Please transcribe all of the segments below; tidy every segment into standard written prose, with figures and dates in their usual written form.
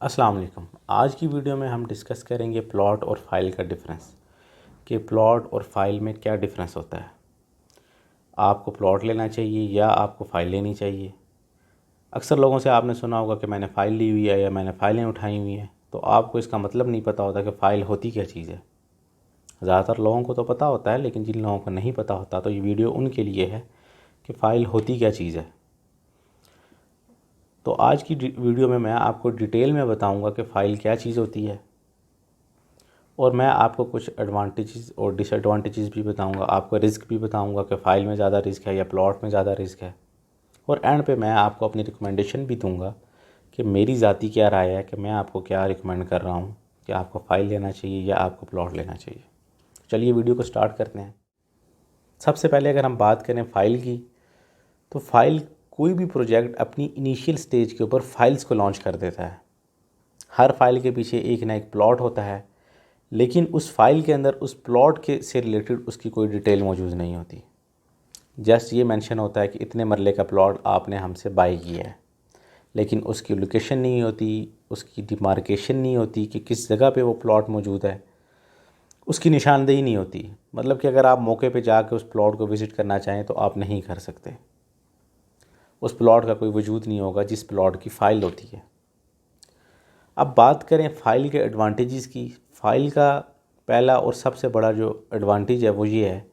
अस्सलाम वालेकुम। आज की वीडियो में हम डिस्कस करेंगे प्लॉट और फाइल का डिफरेंस कि प्लॉट और फाइल में क्या डिफरेंस होता है। आपको प्लॉट लेना चाहिए या आपको फ़ाइल लेनी चाहिए। अक्सर लोगों से आपने सुना होगा कि मैंने फ़ाइल ली हुई है या मैंने फ़ाइलें उठाई हुई हैं, तो आपको इसका मतलब नहीं पता होता कि फ़ाइल होती क्या चीज़ है। ज़्यादातर लोगों को तो पता होता है, लेकिन जिन लोगों को नहीं पता होता तो ये वीडियो उनके लिए है कि फ़ाइल होती क्या चीज़ है। तो आज की वीडियो में मैं आपको डिटेल में बताऊंगा कि फ़ाइल क्या चीज़ होती है, और मैं आपको कुछ एडवांटेजेस और डिसएडवांटेजेस भी बताऊंगा। आपको रिस्क भी बताऊंगा कि फ़ाइल में ज़्यादा रिस्क है या प्लॉट में ज़्यादा रिस्क है। और एंड पे मैं आपको अपनी रिकमेंडेशन भी दूंगा कि मेरी ज़ाती क्या राय है, कि मैं आपको क्या रिकमेंड कर रहा हूँ कि आपको फ़ाइल लेना चाहिए या आपको प्लॉट लेना चाहिए। चलिए वीडियो को स्टार्ट करते हैं। सबसे पहले अगर हम बात करें फ़ाइल की, तो फ़ाइल कोई भी प्रोजेक्ट अपनी इनिशियल स्टेज के ऊपर फ़ाइल्स को लॉन्च कर देता है। हर फाइल के पीछे एक ना एक प्लॉट होता है, लेकिन उस फाइल के अंदर उस प्लॉट के से रिलेटेड उसकी कोई डिटेल मौजूद नहीं होती। जस्ट ये मेंशन होता है कि इतने मरले का प्लॉट आपने हमसे बाई किया है, लेकिन उसकी लोकेशन नहीं होती, उसकी डिमार्केशन नहीं होती कि किस जगह पे वो प्लॉट मौजूद है, उसकी निशानदेही नहीं होती। मतलब कि अगर आप मौके पे जाकर उस प्लॉट को विज़िट करना चाहें तो आप नहीं कर सकते। उस प्लॉट का कोई वजूद नहीं होगा जिस प्लॉट की फ़ाइल होती है। अब बात करें फ़ाइल के एडवांटेजेस की। फ़ाइल का पहला और सबसे बड़ा जो एडवांटेज है वो ये है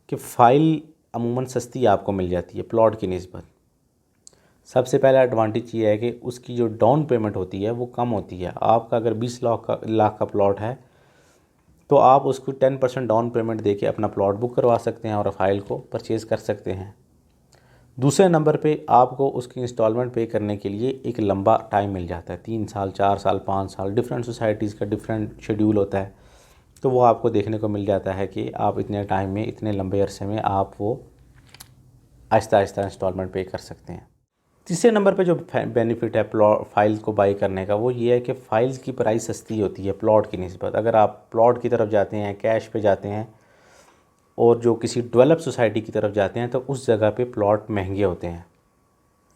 कि फ़ाइल अमूमन सस्ती आपको मिल जाती है प्लॉट की निस्बत। सबसे पहला एडवांटेज ये है कि उसकी जो डाउन पेमेंट होती है वो कम होती है। आपका अगर 20 लाख का प्लॉट है तो आप उसको 10% डाउन पेमेंट दे के अपना प्लॉट बुक करवा सकते हैं और फाइल को परचेज़ कर सकते हैं। दूसरे नंबर पे आपको उसकी इंस्टॉलमेंट पे करने के लिए एक लंबा टाइम मिल जाता है, 3 साल, 4 साल, 5 साल। डिफरेंट सोसाइटीज़ का डिफरेंट शेड्यूल होता है, तो वो आपको देखने को मिल जाता है कि आप इतने टाइम में, इतने लंबे अरसे में आप वो आहिस्ता आहिस्ता इंस्टॉलमेंट पे कर सकते हैं। तीसरे नंबर पे जो बेनिफिट है प्लॉट फाइल्स को बाई करने का, वो ये है कि फ़ाइल्स की प्राइस सस्ती होती है प्लॉट की निस्बत। अगर आप प्लॉट की तरफ जाते हैं, कैश पे जाते हैं, और जो किसी डेवलप सोसाइटी की तरफ जाते हैं, तो उस जगह पे प्लॉट महंगे होते हैं।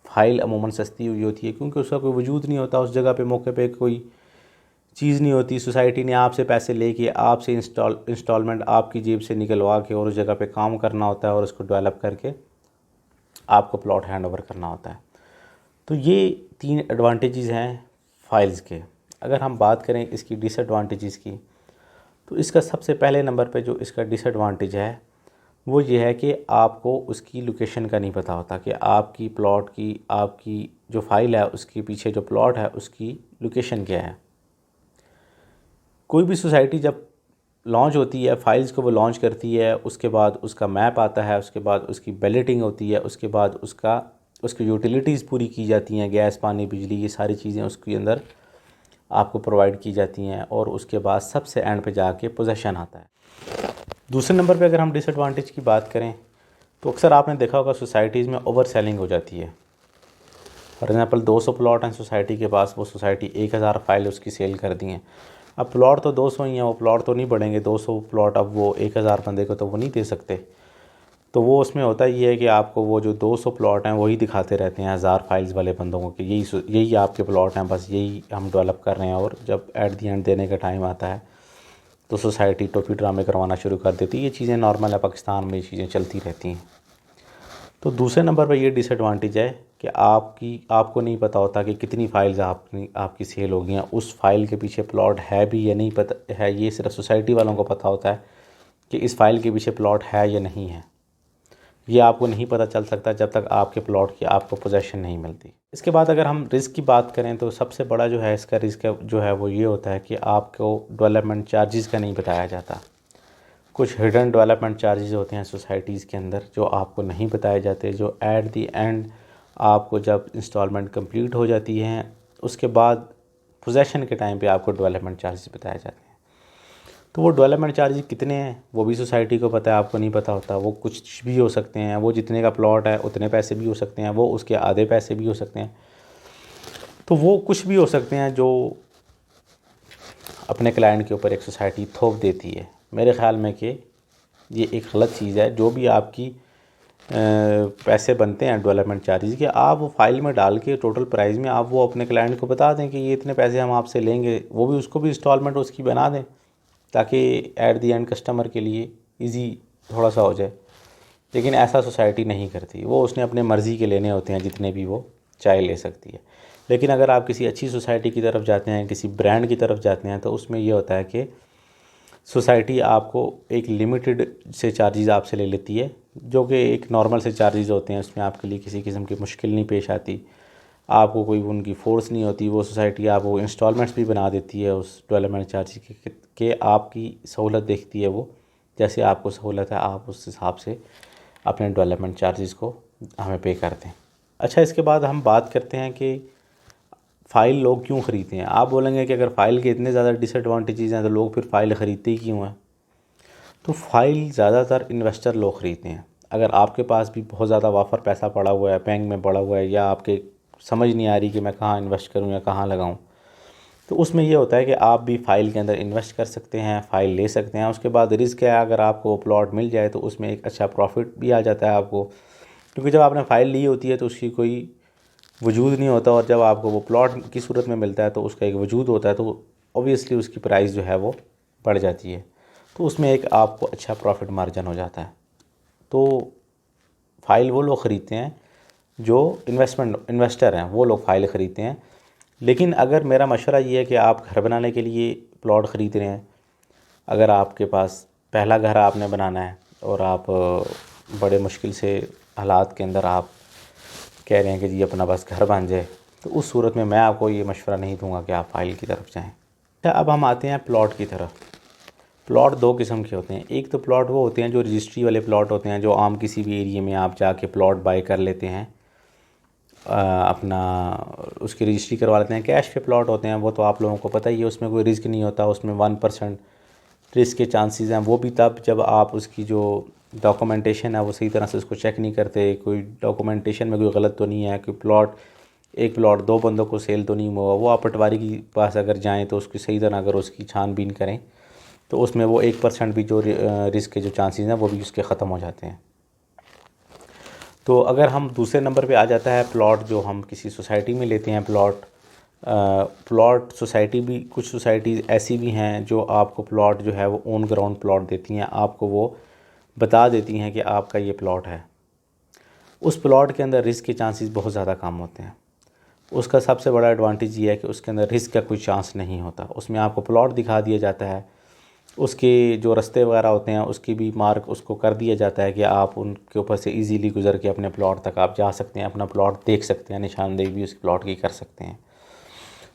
फ़ाइल अमूमन सस्ती हुई होती है क्योंकि उसका कोई वजूद नहीं होता उस जगह पे, मौके पे कोई चीज़ नहीं होती। सोसाइटी ने आपसे पैसे लेके आपसे इंस्टॉलमेंट आपकी जेब से निकलवा के और उस जगह पे काम करना होता है और उसको डेवलप करके आपको प्लॉट हैंड ओवर करना होता है। तो ये 3 एडवांटेजेस हैं फ़ाइल्स के। अगर हम बात करें इसकी डिसएडवांटेजेस की, तो इसका सबसे पहले नंबर पे जो इसका डिसएडवांटेज है वो ये है कि आपको उसकी लोकेशन का नहीं पता होता कि आपकी प्लॉट की, आपकी जो फ़ाइल है उसके पीछे जो प्लॉट है उसकी लोकेशन क्या है। कोई भी सोसाइटी जब लॉन्च होती है, फ़ाइल्स को वो लॉन्च करती है, उसके बाद उसका मैप आता है, उसके बाद उसकी बैलेटिंग होती है, उसके बाद उसकी यूटिलिटीज़ पूरी की जाती हैं, गैस, पानी, बिजली, ये सारी चीज़ें उसके अंदर आपको प्रोवाइड की जाती हैं, और उसके बाद सबसे एंड पे जाके पोजेसन आता है। दूसरे नंबर पे अगर हम डिसएडवांटेज की बात करें, तो अक्सर आपने देखा होगा सोसाइटीज़ में ओवर सेलिंग हो जाती है। फॉर एग्ज़ाम्पल 200 प्लॉट हैं सोसाइटी के पास, वो सोसाइटी 1000 फाइल उसकी सेल कर दी हैं। अब प्लॉट तो 200 ही हैं, वो प्लॉट तो नहीं बढ़ेंगे 200 प्लॉट, अब वो 1000 बंदे को तो वो नहीं दे सकते। तो वो उसमें होता ये है कि आपको वो जो 200 प्लॉट हैं वही दिखाते रहते हैं 1000 फाइल्स वाले बंदों को कि यही आपके प्लॉट हैं, बस यही हम डेवलप कर रहे हैं। और जब एट दी एंड देने का टाइम आता है तो सोसाइटी टोपी ड्रामे करवाना शुरू कर देती है। ये चीज़ें नॉर्मल है, पाकिस्तान में ये चीज़ें चलती रहती हैं। तो दूसरे नंबर पर ये डिसएडवांटेज है कि आपको नहीं पता होता कि कितनी फ़ाइल्स आपकी सेल हो गई हैं, उस फाइल के पीछे प्लॉट है भी या नहीं पता है। ये सिर्फ सोसाइटी वालों को पता होता है कि इस फाइल के पीछे प्लॉट है या नहीं है। ये आपको नहीं पता चल सकता जब तक आपके प्लॉट की आपको पोजेसन नहीं मिलती। इसके बाद अगर हम रिस्क की बात करें, तो सबसे बड़ा जो है इसका रिस्क जो है वो ये होता है कि आपको डेवलपमेंट चार्जेस का नहीं बताया जाता। कुछ हिडन डेवलपमेंट चार्जेस होते हैं सोसाइटीज़ के अंदर जो आपको नहीं बताए जाते, जो एट दी एंड आपको जब इंस्टॉलमेंट कंप्लीट हो जाती हैं उसके बाद पोजेसन के टाइम पे आपको डेवलपमेंट चार्जेस बताए जाते हैं। तो वो डेवलपमेंट चार्जेस कितने हैं वो भी सोसाइटी को पता है, आपको नहीं पता होता। वो कुछ भी हो सकते हैं, वो जितने का प्लॉट है उतने पैसे भी हो सकते हैं, वो उसके आधे पैसे भी हो सकते हैं। तो वो कुछ भी हो सकते हैं जो अपने क्लाइंट के ऊपर एक सोसाइटी थोप देती है। मेरे ख़्याल में कि ये एक गलत चीज़ है। जो भी आपकी पैसे बनते हैं डेवलपमेंट चार्जेस कि आप वो फाइल में डाल के टोटल प्राइस में आप वो अपने क्लाइंट को बता दें कि ये इतने पैसे हम आपसे लेंगे, वो भी उसको भी इंस्टॉलमेंट उसकी बना दें ताकि एट दी एंड कस्टमर के लिए इजी थोड़ा सा हो जाए। लेकिन ऐसा सोसाइटी नहीं करती, वो उसने अपने मर्ज़ी के लेने होते हैं जितने भी वो चाहे ले सकती है। लेकिन अगर आप किसी अच्छी सोसाइटी की तरफ जाते हैं, किसी ब्रांड की तरफ जाते हैं, तो उसमें ये होता है कि सोसाइटी आपको एक लिमिटेड से चार्जेस आपसे ले लेती है, जो कि एक नॉर्मल से चार्जेस होते हैं। उसमें आपके लिए किसी किस्म की मुश्किल नहीं पेश आती, आपको कोई उनकी फ़ोर्स नहीं होती। वो सोसाइटी आपको इंस्टॉलमेंट्स भी बना देती है उस डेवलपमेंट चार्ज के आपकी सहूलत देखती है वो, जैसे आपको सहूलत है आप उस हिसाब से अपने डेवलपमेंट चार्जेस को हमें पे करते हैं। अच्छा, इसके बाद हम बात करते हैं कि फ़ाइल लोग क्यों ख़रीदते हैं। आप बोलेंगे कि अगर फ़ाइल के इतने ज़्यादा डिसएडवांटेजेस हैं तो लोग फिर फ़ाइल ख़रीदते ही क्यों हैं। तो फ़ाइल ज़्यादातर इन्वेस्टर लोग ख़रीदते हैं। अगर आपके पास भी बहुत ज़्यादा वाफर पैसा पड़ा हुआ है, बैंक में पड़ा हुआ है, या आपके समझ नहीं आ रही कि मैं कहाँ इन्वेस्ट करूँ या कहाँ लगाऊँ, तो उसमें ये होता है कि आप भी फ़ाइल के अंदर इन्वेस्ट कर सकते हैं, फ़ाइल ले सकते हैं। उसके बाद रिस्क है, अगर आपको प्लॉट मिल जाए तो उसमें एक अच्छा प्रॉफिट भी आ जाता है आपको, क्योंकि जब आपने फ़ाइल ली होती है तो उसकी कोई वजूद नहीं होता, और जब आपको वो प्लॉट की सूरत में मिलता है तो उसका एक वजूद होता है, तो ऑब्वियसली उसकी प्राइस जो है वो बढ़ जाती है, तो उसमें एक आपको अच्छा प्रॉफिट मार्जिन हो जाता है। तो फ़ाइल वो लोग ख़रीदते हैं जो इन्वेस्टर हैं, वो लोग फ़ाइल ख़रीदते हैं। लेकिन अगर मेरा मशवरा ये है कि आप घर बनाने के लिए प्लॉट ख़रीद रहे हैं, अगर आपके पास पहला घर आपने बनाना है और आप बड़े मुश्किल से हालात के अंदर आप कह रहे हैं कि जी अपना बस घर बन जाए, तो उस सूरत में मैं आपको ये मशवरा नहीं दूंगा कि आप फ़ाइल की तरफ जाएं। अच्छा, अब हम आते हैं प्लॉट की तरफ। प्लॉट दो किस्म के होते हैं। एक तो प्लॉट वो होते हैं जो रजिस्ट्री वाले प्लॉट होते हैं, जो आम किसी भी एरिया में आप जाके प्लॉट बाय कर लेते हैं, अपना उसकी रजिस्ट्री करवा लेते हैं। कैश पे प्लॉट होते हैं, वो तो आप लोगों को पता ही है, उसमें कोई रिस्क नहीं होता, उसमें 1% रिस्क के चांसेस हैं। वो भी तब जब आप उसकी जो डॉक्यूमेंटेशन है वो सही तरह से उसको चेक नहीं करते, कोई डॉक्यूमेंटेशन में कोई गलत तो नहीं है, कि एक प्लॉट दो बंदों को सेल तो नहीं हुआ। वो आप पटवारी के पास अगर जाएँ तो उसकी सही तरह अगर उसकी छानबीन करें तो उसमें वो 1% भी जो रिस्क के जो चांसेस हैं वो भी उसके ख़त्म हो जाते हैं। तो अगर हम दूसरे नंबर पे आ जाता है प्लॉट जो हम किसी सोसाइटी में लेते हैं। प्लॉट सोसाइटी भी, कुछ सोसाइटीज़ ऐसी भी हैं जो आपको प्लॉट जो है वो ऑन ग्राउंड प्लॉट देती हैं, आपको वो बता देती हैं कि आपका ये प्लॉट है। उस प्लॉट के अंदर रिस्क के चांसेस बहुत ज़्यादा कम होते हैं। उसका सबसे बड़ा एडवांटेज ये है कि उसके अंदर रिस्क का कोई चांस नहीं होता। उसमें आपको प्लॉट दिखा दिया जाता है, उसके जो रास्ते वगैरह होते हैं उसकी भी मार्क उसको कर दिया जाता है कि आप उनके ऊपर से इजीली गुजर के अपने प्लॉट तक आप जा सकते हैं, अपना प्लॉट देख सकते हैं, निशानदेही भी उस प्लॉट की कर सकते हैं।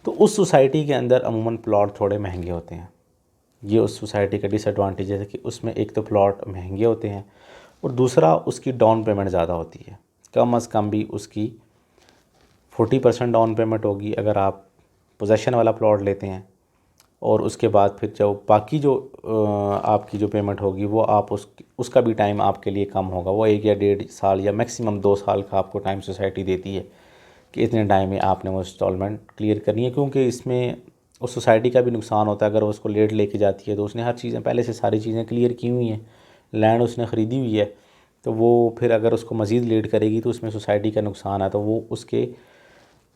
तो उस सोसाइटी के अंदर अमूमन प्लॉट थोड़े महंगे होते हैं। ये उस सोसाइटी का डिसएडवांटेज है कि उसमें एक तो प्लॉट महंगे होते हैं और दूसरा उसकी डाउन पेमेंट ज़्यादा होती है। कम अज़ कम भी उसकी 40% डाउन पेमेंट होगी अगर आप पोजेसन वाला प्लॉट लेते हैं, और उसके बाद फिर जो बाकी जो आपकी जो पेमेंट होगी वो आप उसका भी टाइम आपके लिए कम होगा। वो 1 या 1.5 साल या मैक्सिमम 2 साल का आपको टाइम सोसाइटी देती है कि इतने टाइम में आपने वो इंस्टॉलमेंट क्लियर करनी है, क्योंकि इसमें उस सोसाइटी का भी नुकसान होता है। अगर वो उसको लेट लेके जाती है तो उसने हर चीज़ें पहले से सारी चीज़ें क्लियर की हुई हैं, लैंड उसने ख़रीदी हुई है, तो वो फिर अगर उसको मज़ीद लेट करेगी तो उसमें सोसाइटी का नुकसान है। तो वो उसके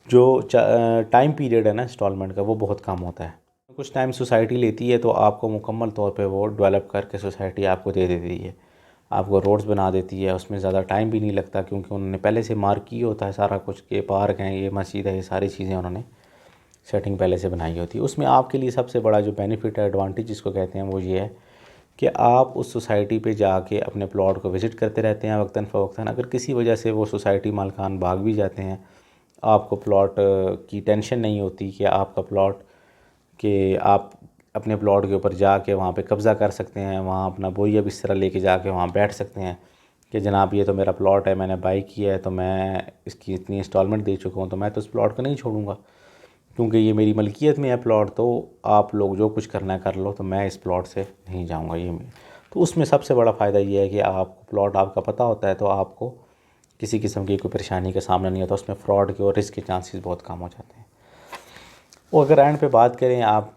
जो टाइम पीरियड है ना इंस्टॉलमेंट का, वो बहुत कम होता है। कुछ टाइम सोसाइटी लेती है तो आपको मुकम्मल तौर पे वो डेवलप करके सोसाइटी आपको दे देती है, आपको रोड्स बना देती है। उसमें ज़्यादा टाइम भी नहीं लगता क्योंकि उन्होंने पहले से मार्क किया होता है सारा कुछ, के पार्क हैं, ये मस्जिद है, ये सारी चीज़ें उन्होंने सेटिंग पहले से बनाई होती है। उसमें आपके लिए सबसे बड़ा जो बेनिफिट है, एडवांटेज जिसको कहते हैं, वो ये है कि आप उस सोसाइटी पे जाके अपने प्लॉट को विज़िट करते रहते हैं वक्तन फ़वक्तन। अगर किसी वजह से वो सोसाइटी मालकान भाग भी जाते हैं, आपको प्लॉट की टेंशन नहीं होती कि आपका प्लॉट कि आप अपने प्लॉट के ऊपर जाके वहाँ पे कब्ज़ा कर सकते हैं, वहाँ अपना बोरिया बिस्तर लेके जाके वहाँ बैठ सकते हैं कि जनाब ये तो मेरा प्लॉट है, मैंने बाई किया है, तो मैं इसकी इतनी इंस्टॉलमेंट दे चुका हूँ, तो मैं तो उस प्लॉट को नहीं छोड़ूंगा क्योंकि ये मेरी मलकियत में है प्लॉट। तो आप लोग जो कुछ करना है कर लो, तो मैं इस प्लॉट से नहीं जाऊँगा। तो उसमें सबसे बड़ा फ़ायदा ये है कि आपको प्लॉट आपका पता होता है, तो आपको किसी किस्म की कोई परेशानी का सामना नहीं होता। उसमें फ़्रॉड के और रिस्क के चांसेस बहुत कम हो जाते हैं। और अगर एंड पे बात करें आप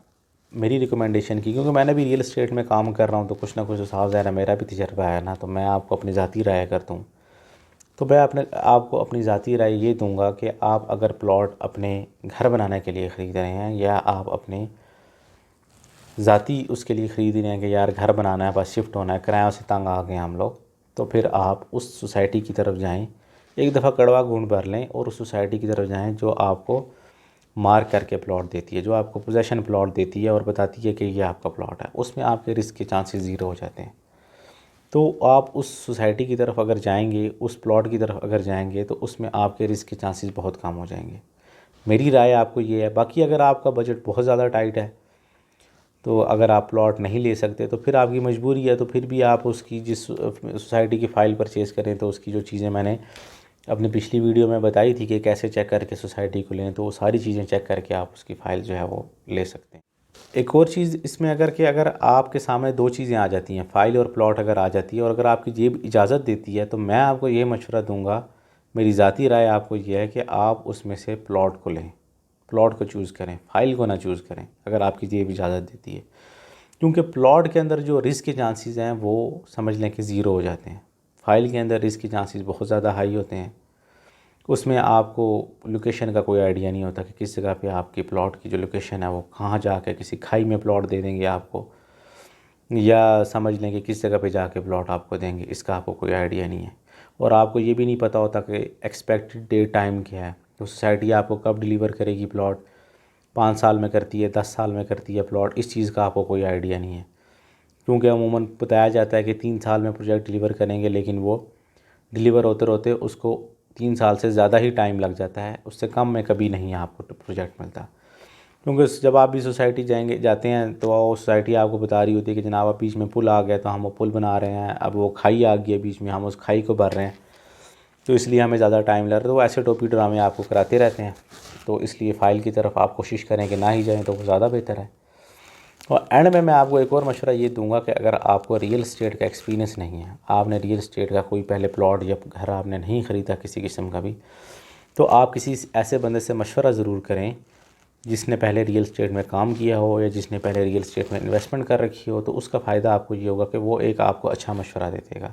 मेरी रिकमेंडेशन की, क्योंकि मैंने भी रियल एस्टेट में काम कर रहा हूँ, तो कुछ ना कुछ हिसाब ज़ाहिर है मेरा भी तजर्बा है ना, तो मैं आपको अपनी ज़ाती राय करता हूँ। तो मैं आपको अपनी ज़ाती राय ये दूंगा कि आप अगर प्लॉट अपने घर बनाने के लिए ख़रीद रहे हैं या आप अपने ज़ाती उसके लिए ख़रीद रहे हैं कि यार घर बनाना है, बस शिफ्ट होना है, किरायों से तंग आ गए हम लोग, तो फिर आप उस सोसाइटी की तरफ जाएं, एक दफ़ा कड़वा घूंट भर लें और उस सोसाइटी की तरफ जाएं जो आपको मार्क करके प्लॉट देती है, जो आपको पोजेसन प्लॉट देती है और बताती है कि ये आपका प्लॉट है। उसमें आपके रिस्क के चांसेस ज़ीरो हो जाते हैं। तो आप उस सोसाइटी की तरफ अगर जाएंगे, उस प्लॉट की तरफ अगर जाएंगे, तो उसमें आपके रिस्क के चांसेस बहुत कम हो जाएंगे। मेरी राय आपको ये है। बाकी अगर आपका बजट बहुत ज़्यादा टाइट है, तो अगर आप प्लॉट नहीं ले सकते तो फिर आपकी मजबूरी है, तो फिर भी आप उसकी जिस सोसाइटी की फ़ाइल परचेज़ करें, तो उसकी जो चीज़ें मैंने अपनी पिछली वीडियो में बताई थी कि कैसे चेक करके सोसाइटी को लें, तो वो सारी चीज़ें चेक करके आप उसकी फ़ाइल जो है वो ले सकते हैं। एक और चीज़ इसमें अगर आपके सामने दो चीज़ें आ जाती हैं, फ़ाइल और प्लॉट अगर आ जाती है, और अगर आपकी जेब इजाज़त देती है, तो मैं आपको ये मशवरा दूंगा, मेरी ज़ाती राय आपको ये है कि आप उसमें से प्लॉट को लें, प्लॉट को चूज़ करें, फ़ाइल को ना चूज़ करें अगर आपकी जेब इजाज़त देती है। क्योंकि प्लॉट के अंदर जो रिस्क के चांसेस हैं वो समझ लें कि ज़ीरो हो जाते हैं। फ़ाइल के अंदर रिस्क के चांसेस बहुत ज़्यादा हाई होते हैं। उसमें आपको लोकेशन का कोई आइडिया नहीं होता कि किस जगह पे आपकी प्लॉट की जो लोकेशन है वो कहाँ जाके किसी खाई में प्लॉट दे देंगे आपको, या समझ लें कि किस जगह पे जाके प्लॉट आपको देंगे, इसका आपको कोई आइडिया नहीं है। और आपको ये भी नहीं पता होता कि एक्सपेक्टेड डे टाइम क्या है, तो सोसाइटी आपको कब डिलीवर करेगी प्लॉट, 5 साल में करती है, 10 साल में करती है प्लॉट, इस चीज़ का आपको कोई आइडिया नहीं है। क्योंकि अमूमन बताया जाता है कि 3 साल में प्रोजेक्ट डिलीवर करेंगे, लेकिन वो डिलीवर होते होते उसको 3 साल से ज़्यादा ही टाइम लग जाता है, उससे कम में कभी नहीं आपको प्रोजेक्ट मिलता। क्योंकि जब आप भी सोसाइटी जाते हैं तो वो सोसाइटी आपको बता रही होती है कि जनाब अब बीच में पुल आ गया, तो हम वो पुल बना रहे हैं, अब वो खाई आ गई है बीच में, हम उस खाई को भर रहे हैं, तो इसलिए हमें ज़्यादा टाइम लग रहा है। तो वो ऐसे टोपी ड्रामे आपको कराते रहते हैं। तो इसलिए फ़ाइल की तरफ आप कोशिश करें कि ना ही जाएँ, तो वो ज़्यादा बेहतर है। और एंड में मैं आपको एक और मशवरा ये दूंगा कि अगर आपको रियल इस्टेट का एक्सपीरियंस नहीं है, आपने रियल इस्टेट का कोई पहले प्लॉट या घर आपने नहीं ख़रीदा किसी किस्म का भी, तो आप किसी ऐसे बंदे से मशवरा ज़रूर करें जिसने पहले रियल इस्टेट में काम किया हो या जिसने पहले रियल इस्टेट में इन्वेस्टमेंट कर रखी हो। तो उसका फ़ायदा आपको ये होगा कि वो एक आपको अच्छा मशवरा दे देगा।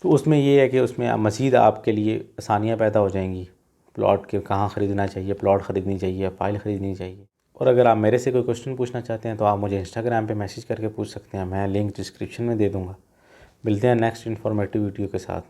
तो उसमें ये है कि उसमें मज़ीद आपके लिए आसानियाँ पैदा हो जाएंगी, प्लॉट के कहाँ ख़रीदना चाहिए, प्लॉट ख़रीदनी चाहिए, फ़ाइल ख़रीदनी चाहिए। और अगर आप मेरे से कोई क्वेश्चन पूछना चाहते हैं तो आप मुझे इंस्टाग्राम पे मैसेज करके पूछ सकते हैं, मैं लिंक डिस्क्रिप्शन में दे दूँगा। मिलते हैं नेक्स्ट इन्फॉर्मेटिव वीडियो के साथ।